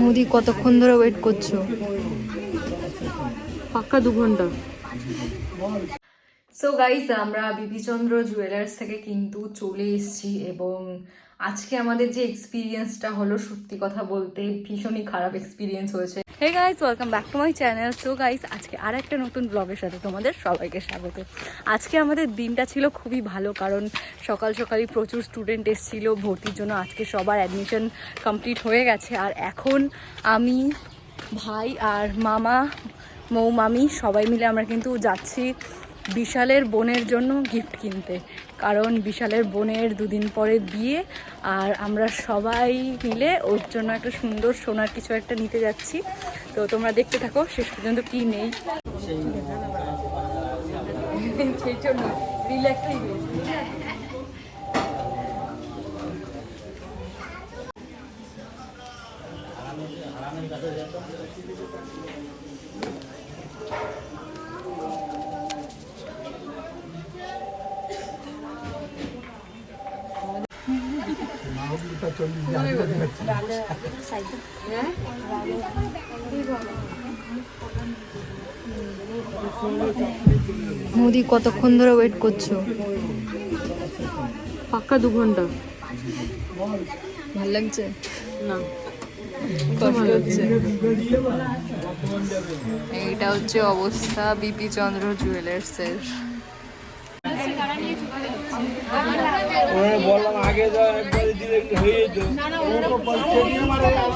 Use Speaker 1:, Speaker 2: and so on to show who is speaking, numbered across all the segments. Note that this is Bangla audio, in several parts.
Speaker 1: মোদি কতক্ষণ ধরে ওয়েট করছো?
Speaker 2: পাক্কা 2 ঘন্টা।
Speaker 1: সো গাইস, আমরা বিপিচন্দ্র জুয়েলার্স থেকে কিন্তু চলে এসেছি এবং আজকে আমাদের যে এক্সপিরিয়েন্সটা হলো, সত্যি কথা বলতে ভীষণই খারাপ এক্সপিরিয়েন্স হয়েছে।
Speaker 2: Hey guys, welcome back to my channel. So guys, আজকে আর একটা নতুন ব্লগের সাথে তোমাদের সবাইকে স্বাগত। আজকে আমাদের দিনটা ছিল খুবই ভালো, কারণ সকাল সকালই প্রচুর স্টুডেন্ট এসেছিলো ভর্তির জন্য। আজকে সবার অ্যাডমিশন কমপ্লিট হয়ে গেছে, আর এখন আমি, ভাই আর মামা, মামি সবাই মিলে আমরা কিন্তু যাচ্ছি বিশালের বোনের জন্য গিফট কিনতে। কারণ বিশালের বোনের 2 দিন পরে বিয়ে, আর আমরা সবাই মিলে ওর জন্য একটা সুন্দর সোনার কিছু একটা নিতে যাচ্ছি। তো তোমরা দেখতে থাকো শেষ পর্যন্ত কি নেই। সেই জন্য রিল্যাক্সই
Speaker 1: মোদি কতক্ষণ ধরে ওয়েট করছো?
Speaker 2: পাক্কা 2 ঘন্টা।
Speaker 1: ভাল লাগছে
Speaker 2: না,
Speaker 1: কষ্ট হচ্ছে। এইটা হচ্ছে অবস্থা বিপিচন্দ্র জুয়েলার্সের।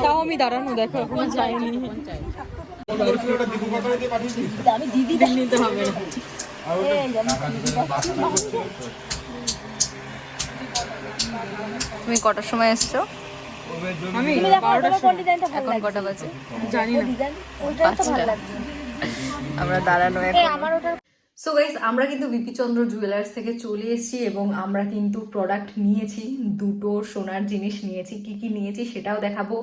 Speaker 2: তাও আমি দাঁড়ানো, দেখো এখনো যাইনি।
Speaker 3: আমি দিদি
Speaker 2: নিতে হবে না।
Speaker 1: তুমি কটার সময় এসছো?
Speaker 2: আমি
Speaker 1: এখন কটা বাজে?
Speaker 2: জানি না।
Speaker 1: আমরা দাঁড়ানো এখন। সো গাইস, আমরা কিন্তু বিপিচন্দ্র জুয়েলার্স থেকে চলে এসেছি এবং আমরা কিন্তু প্রোডাক্ট নিয়েছি, 2টো সোনার জিনিস নিয়েছি। কি কি নিয়েছি সেটাও দেখাবো,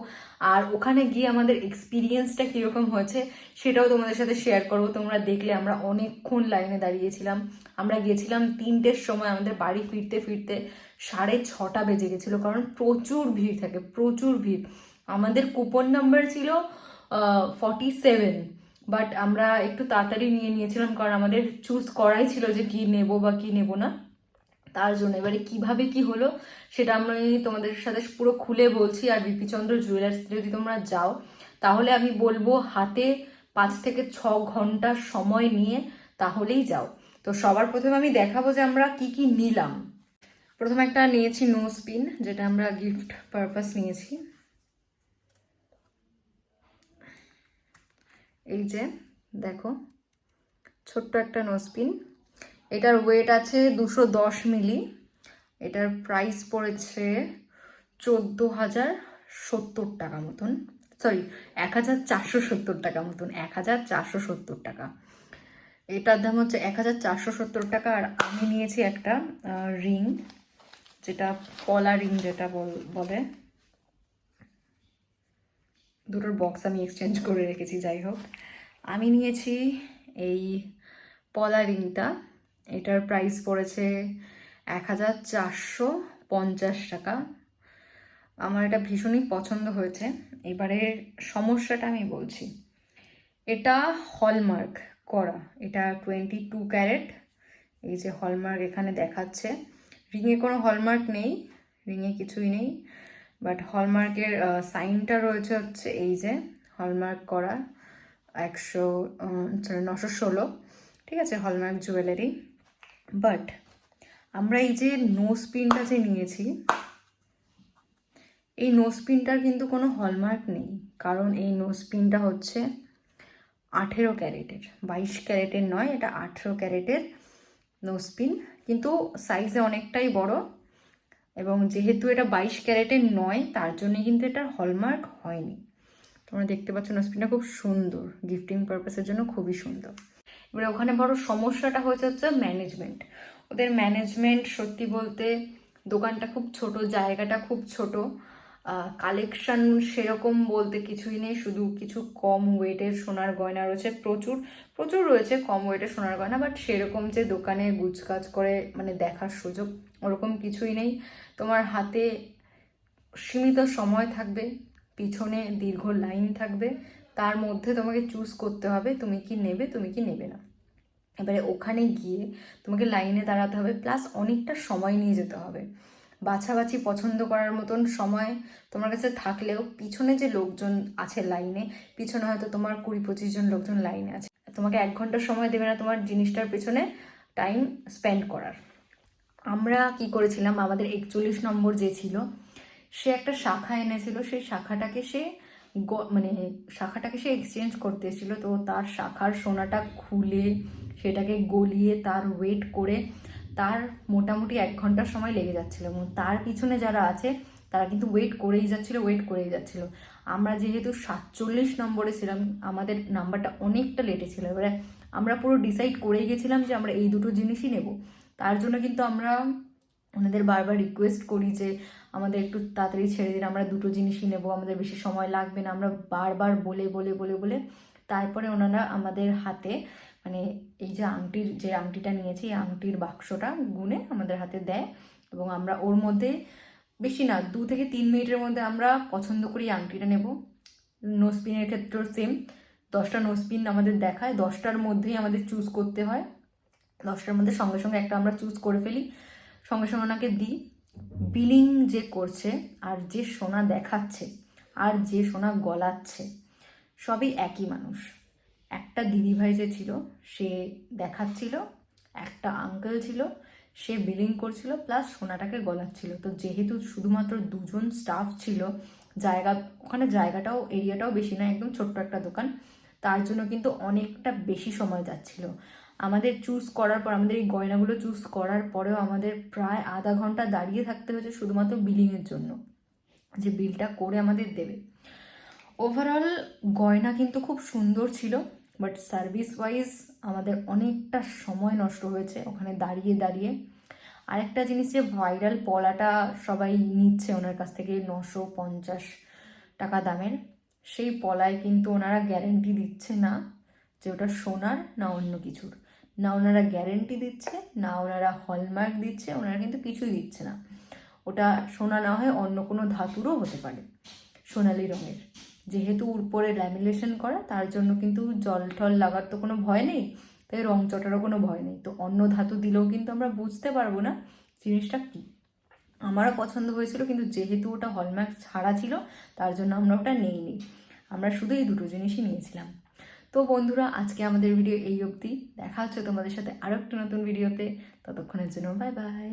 Speaker 1: আর ওখানে গিয়ে আমাদের এক্সপিরিয়েন্সটা কীরকম হয়েছে সেটাও তোমাদের সাথে শেয়ার করবো। তোমরা দেখলে আমরা অনেকক্ষণ লাইনে দাঁড়িয়েছিলাম। আমরা গিয়েছিলাম 3টের সময়, আমাদের বাড়ি ফিরতে ফিরতে 6:30 বেজে গেছিলো, কারণ প্রচুর ভিড় থাকে, প্রচুর ভিড়। আমাদের কুপন নাম্বার ছিল 47, বাট আমরা একটু তাড়াতাড়ি নিয়ে নিয়েছিলাম, কারণ আমাদের চুজ করাই ছিল যে কি নেব বা কি নেব না, তার জন্য। এবারে কিভাবে কি হলো সেটা আমি তোমাদের সাথে পুরো খুলে বলছি। আর বিপিচন্দ্র জুয়েলার্স যদি তোমরা যাও তাহলে আমি বলবো হাতে 5 থেকে 6 ঘন্টা সময় নিয়ে তাহলেই যাও। তো সবার প্রথমে আমি দেখাবো যে আমরা কি কি নিলাম। প্রথমে একটা নিয়েছি নোজ পিন, যেটা আমরা গিফট পারপাস নিয়েছি। এই যে দেখো, ছোট্ট একটা নোজপিন। এটার ওয়েট আছে 210 মিলি। এটার প্রাইস পড়েছে 14,070 টাকা মতন, সরি 1,470 টাকা মতন, 1,470 টাকা। এটার দাম হচ্ছে 1,470 টাকা। আর আমি নিয়েছি একটা রিং, যেটা পলা রিং যেটা বলে। দুটোর বক্স আমি এক্সচেঞ্জ করে রেখেছি। যাই হোক, আমি নিয়েছি এই পলা রিংটা। এটার প্রাইস পড়েছে 1,450 টাকা। আমার এটা ভীষণই পছন্দ হয়েছে। এবারে সমস্যাটা আমি বলছি। এটা হলমার্ক করা, এটা 22 ক্যারেট। এই যে হলমার্ক এখানে দেখাচ্ছে। রিংয়ে কোনো হলমার্ক নেই, রিংয়ে কিছুই নেই, বাট হলমার্কের সাইনটা রয়েছে হচ্ছে এই যে হলমার্ক করা 916, ঠিক আছে, হলমার্ক জুয়েলারি। বাট আমরা এই যে নোজ পিনটা যে নিয়েছি, এই নোজ পিনটার কিন্তু কোনো হলমার্ক নেই, কারণ এই নোজ পিনটা হচ্ছে 18 ক্যারেটের, 22 ক্যারেটের নয়, এটা 18 ক্যারেটের নোজ পিন, কিন্তু সাইজে অনেকটাই বড়। এবং যেহেতু এটা 22 ক্যারেটের নয়, তার জন্য কিন্তু এটার হলমার্ক হয়নি। তোমরা দেখতে পাচ্ছ নোজপিনটা খুব সুন্দর, গিফটিং পারপাসের জন্য খুবই সুন্দর। এবারে ওখানে বড় সমস্যাটা হচ্ছে ম্যানেজমেন্ট। ওদের ম্যানেজমেন্ট সত্যি বলতে, দোকানটা খুব ছোট, জায়গাটা খুব ছোট, কালেকশন সেরকম বলতে কিছুই নেই। শুধু কিছু কম ওয়েটের সোনার গয়না রয়েছে, প্রচুর প্রচুর রয়েছে কম ওয়েটের সোনার গয়না, বাট সেরকম যে দোকানে গুছকাজ করে মানে দেখার সুযোগ ওরকম কিছুই নেই। তোমার হাতে সীমিত সময় থাকবে, পিছনে দীর্ঘ লাইন থাকবে, তার মধ্যে তোমাকে চুজ করতে হবে তুমি কি নেবে তুমি কি নেবে না। এবারে ওখানে গিয়ে তোমাকে লাইনে দাঁড়াতে হবে, প্লাস অনেকটা সময় নিয়ে যেতে হবে। বাছাবাছি পছন্দ করার মতন সময় তোমার কাছে থাকলেও পিছনে যে লোকজন আছে লাইনে, পিছনে হয়তো তোমার 20-25 জন লোকজন লাইনে আছে, তোমাকে 1 ঘন্টা সময় দেবে না তোমার জিনিসটার পেছনে টাইম স্পেন্ড করার। আমরা কি করেছিলাম, আমাদের 41 নম্বর যে ছিল সে একটা শাখা এনেছিল, সেই শাখাটাকে সে শাখাটাকে সে এক্সচেঞ্জ করতে এসেছিল। তো তার শাখার সোনাটা খুলে সেটাকে গলিয়ে তার ওয়েট করে তার মোটামুটি 1 ঘন্টার সময় লেগে যাচ্ছিলো, এবং তার পিছনে যারা আছে তারা কিন্তু ওয়েট করেই যাচ্ছিলো। আমরা যেহেতু 47 নম্বরে ছিলাম, আমাদের নাম্বারটা অনেকটা লেটে ছিল। এবারে আমরা পুরো ডিসাইড করেই গেছিলাম যে আমরা এই দুটো জিনিসই নেব। তার জন্য কিন্তু আমরা ওনাদের বারবার রিকোয়েস্ট করি যে আমাদের একটু তাড়াতাড়ি ছেড়ে দিন, আমরা দুটো জিনিসই নেব, আমাদের বেশি সময় লাগবে না। আমরা বারবার বলে বলে বলে বলে তারপরে ওনারা আমাদের হাতে এই যে আংটিটা নিয়েছি, এই আংটির বাক্সটা গুনে আমাদের হাতে দেয়, এবং আমরা ওর মধ্যে বেশি না 2 থেকে 3 মিনিটের মধ্যে আমরা পছন্দ করি আংটিটা নেব। নোসপিনের ক্ষেত্রেও সেম, 10টা নোসপিন আমাদের দেখায়, 10টার মধ্যেই আমাদের চুজ করতে হয়। 10টার মধ্যে সঙ্গে সঙ্গে একটা আমরা চুজ করে ফেলি, সঙ্গে সঙ্গে ওনাকে দিই। বিলিং যে করছে আর যে সোনা দেখাচ্ছে আর যে সোনা গলাচ্ছে সবই একই মানুষ। একটা দিদিভাই যে ছিল সে দেখাচ্ছিল, একটা আঙ্কেল ছিল সে বিলিং করছিল, প্লাস সোনাটাকে গলাচ্ছিল। তো যেহেতু শুধুমাত্র 2জন স্টাফ ছিল, ওখানে জায়গাটাও এরিয়াটাও বেশি না, একদম ছোট্ট একটা দোকান, তার জন্য কিন্তু অনেকটা বেশি সময় যাচ্ছিল। আমাদের চুজ করার পর, আমাদের এই গয়নাগুলো চুজ করার পরেও আমাদের প্রায় আধা ঘন্টা দাঁড়িয়ে থাকতে হয়েছে শুধুমাত্র বিলিংয়ের জন্য, যে বিলটা করে আমাদের দেবে। ওভারঅল গয়না কিন্তু খুব সুন্দর ছিল, বাট সার্ভিস ওয়াইজ আমাদের অনেকটা সময় নষ্ট হয়েছে ওখানে দাঁড়িয়ে দাঁড়িয়ে। আরেকটা জিনিস, যে ভাইরাল পলাটা সবাই নিচ্ছে ওনার কাছ থেকে 950 টাকা দামের, সেই পলায় কিন্তু ওনারা গ্যারেন্টি দিচ্ছে না যে ওটা সোনার না অন্য কিছুর, না ওনারা গ্যারেন্টি দিচ্ছে, না ওনারা হলমার্ক দিচ্ছে, ওনারা কিন্তু কিছুই দিচ্ছে না। ওটা সোনা না হয় অন্য কোনো ধাতুরও হতে পারে, সোনালি রঙের। যেহেতু উপরে ল্যামিনেশন করা, তার জন্য কিন্তু জল টল লাগার তো কোনো ভয় নেই, তাই রং চটারও কোনো ভয় নেই। তো অন্য ধাতু দিলেও কিন্তু আমরা বুঝতে পারবো না জিনিসটা কী। আমারও পছন্দ হয়েছিল, কিন্তু যেহেতু ওটা হলমার্ক ছাড়া ছিল তার জন্য আমরা ওটা নেইনি, আমরা শুধু এই দুটো জিনিসই নিয়েছিলাম। তো বন্ধুরা, আজকে আমাদের ভিডিও এই অবধি। দেখা হচ্ছে তোমাদের সাথে আরও একটা নতুন ভিডিওতে, ততক্ষণের জন্য বাই বাই।